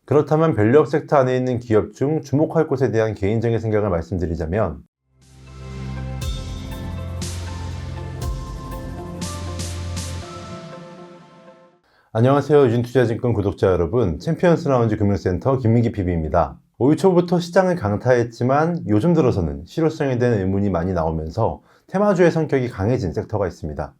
그렇다면 밸류업 섹터 안에 있는 기업 중 주목할 곳에 대한 개인적인 생각을 말씀드리자면, 안녕하세요. 유진투자증권 구독자 여러분, 챔피언스 라운지 금융센터 김민기 PB입니다. 올 초부터 시장을 강타했지만 요즘 들어서는 실효성에 대한 의문이 많이 나오면서 테마주의 성격이 강해진 섹터가 있습니다.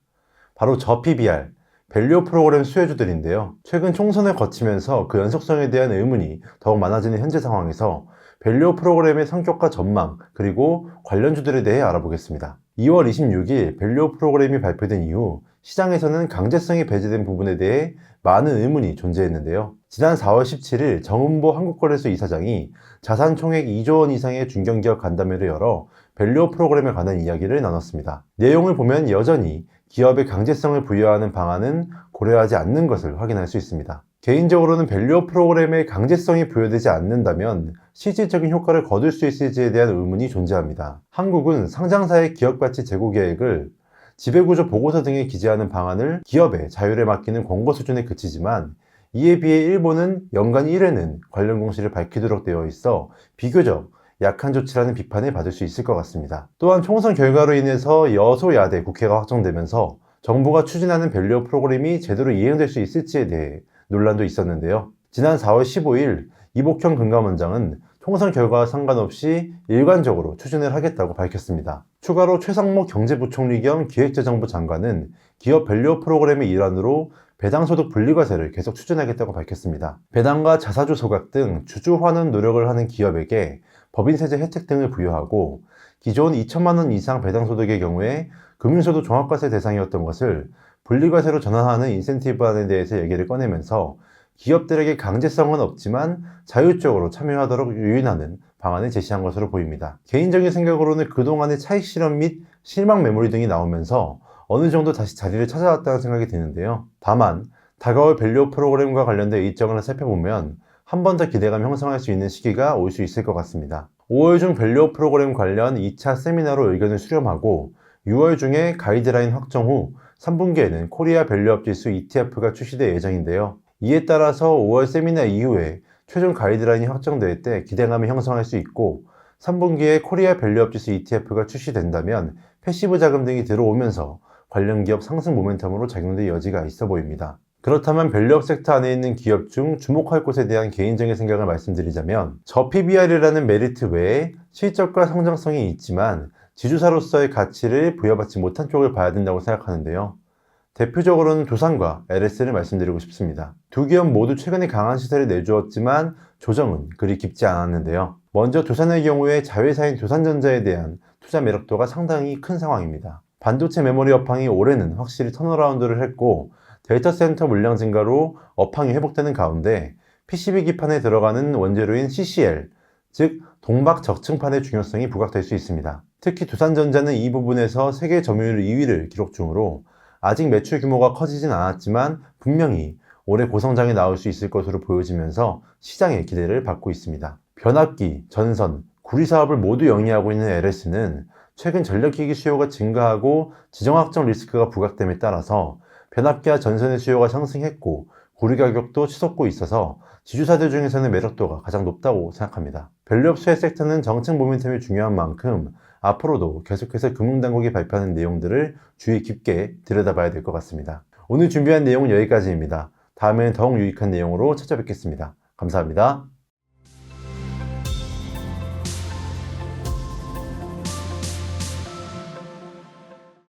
바로 저PBR, 밸류 프로그램 수혜주들인데요. 최근 총선을 거치면서 그 연속성에 대한 의문이 더욱 많아지는 현재 상황에서 밸류 프로그램의 성격과 전망, 그리고 관련주들에 대해 알아보겠습니다. 2월 26일 밸류 프로그램이 발표된 이후 시장에서는 강제성이 배제된 부분에 대해 많은 의문이 존재했는데요. 지난 4월 17일 정은보 한국거래소 이사장이 자산 총액 2조 원 이상의 중견기업 간담회를 열어 밸류 프로그램에 관한 이야기를 나눴습니다. 내용을 보면 여전히 기업의 강제성을 부여하는 방안은 고려하지 않는 것을 확인할 수 있습니다. 개인적으로는 밸류 프로그램에 강제성이 부여되지 않는다면 실질적인 효과를 거둘 수 있을지에 대한 의문이 존재합니다. 한국은 상장사의 기업가치 제고 계획을 지배구조 보고서 등에 기재하는 방안을 기업의 자율에 맡기는 권고 수준에 그치지만, 이에 비해 일본은 연간 1회는 관련 공시를 밝히도록 되어 있어 비교적 약한 조치라는 비판을 받을 수 있을 것 같습니다. 또한 총선 결과로 인해서 여소야대 국회가 확정되면서 정부가 추진하는 밸류 프로그램이 제대로 이행될 수 있을지에 대해 논란도 있었는데요. 지난 4월 15일 이복형 금감원장은 총선 결과와 상관없이 일관적으로 추진을 하겠다고 밝혔습니다. 추가로 최상목 경제부총리 겸 기획재정부 장관은 기업 밸류 프로그램의 일환으로 배당소득 분리과세를 계속 추진하겠다고 밝혔습니다. 배당과 자사주 소각 등 주주 환원 노력을 하는 기업에게 법인세제 혜택 등을 부여하고, 기존 2천만 원 이상 배당소득의 경우에 금융소득 종합과세 대상이었던 것을 분리과세로 전환하는 인센티브안에 대해서 얘기를 꺼내면서 기업들에게 강제성은 없지만 자율적으로 참여하도록 유인하는 방안을 제시한 것으로 보입니다. 개인적인 생각으로는 그동안의 차익 실현 및 실망 메모리 등이 나오면서 어느 정도 다시 자리를 찾아왔다는 생각이 드는데요. 다만 다가올 밸류 프로그램과 관련된 일정을 살펴보면 한 번 더 기대감 형성할 수 있는 시기가 올 수 있을 것 같습니다. 5월 중 밸류 프로그램 관련 2차 세미나로 의견을 수렴하고 6월 중에 가이드라인 확정 후 3분기에는 코리아 밸류업 지수 ETF가 출시될 예정인데요. 이에 따라서 5월 세미나 이후에 최종 가이드라인이 확정될 때 기대감을 형성할 수 있고, 3분기에 코리아 밸류업 지수 ETF가 출시된다면 패시브 자금 등이 들어오면서 관련 기업 상승 모멘텀으로 작용될 여지가 있어 보입니다. 그렇다면 밸류업 섹터 안에 있는 기업 중 주목할 곳에 대한 개인적인 생각을 말씀드리자면, 저PBR이라는 메리트 외에 실적과 성장성이 있지만 지주사로서의 가치를 부여받지 못한 쪽을 봐야 된다고 생각하는데요. 대표적으로는 두산과 LS를 말씀드리고 싶습니다. 두 기업 모두 최근에 강한 시세를 내주었지만 조정은 그리 깊지 않았는데요. 먼저 두산의 경우에 자회사인 두산전자에 대한 투자 매력도가 상당히 큰 상황입니다. 반도체 메모리 업황이 올해는 확실히 턴어라운드를 했고, 데이터 센터 물량 증가로 업황이 회복되는 가운데 PCB 기판에 들어가는 원재료인 CCL, 즉 동박 적층판의 중요성이 부각될 수 있습니다. 특히 두산전자는 이 부분에서 세계 점유율 2위를 기록 중으로 아직 매출 규모가 커지진 않았지만 분명히 올해 고성장이 나올 수 있을 것으로 보여지면서 시장의 기대를 받고 있습니다. 변압기, 전선, 구리 사업을 모두 영위하고 있는 LS는 최근 전력기기 수요가 증가하고 지정학적 리스크가 부각됨에 따라서 변압기와 전선의 수요가 상승했고 구리 가격도 치솟고 있어서 지주사들 중에서는 매력도가 가장 높다고 생각합니다. 밸류업 수혜 섹터는 정책 모멘텀이 중요한 만큼 앞으로도 계속해서 금융당국이 발표하는 내용들을 주의 깊게 들여다봐야 될 것 같습니다. 오늘 준비한 내용은 여기까지입니다. 다음에는 더욱 유익한 내용으로 찾아뵙겠습니다. 감사합니다.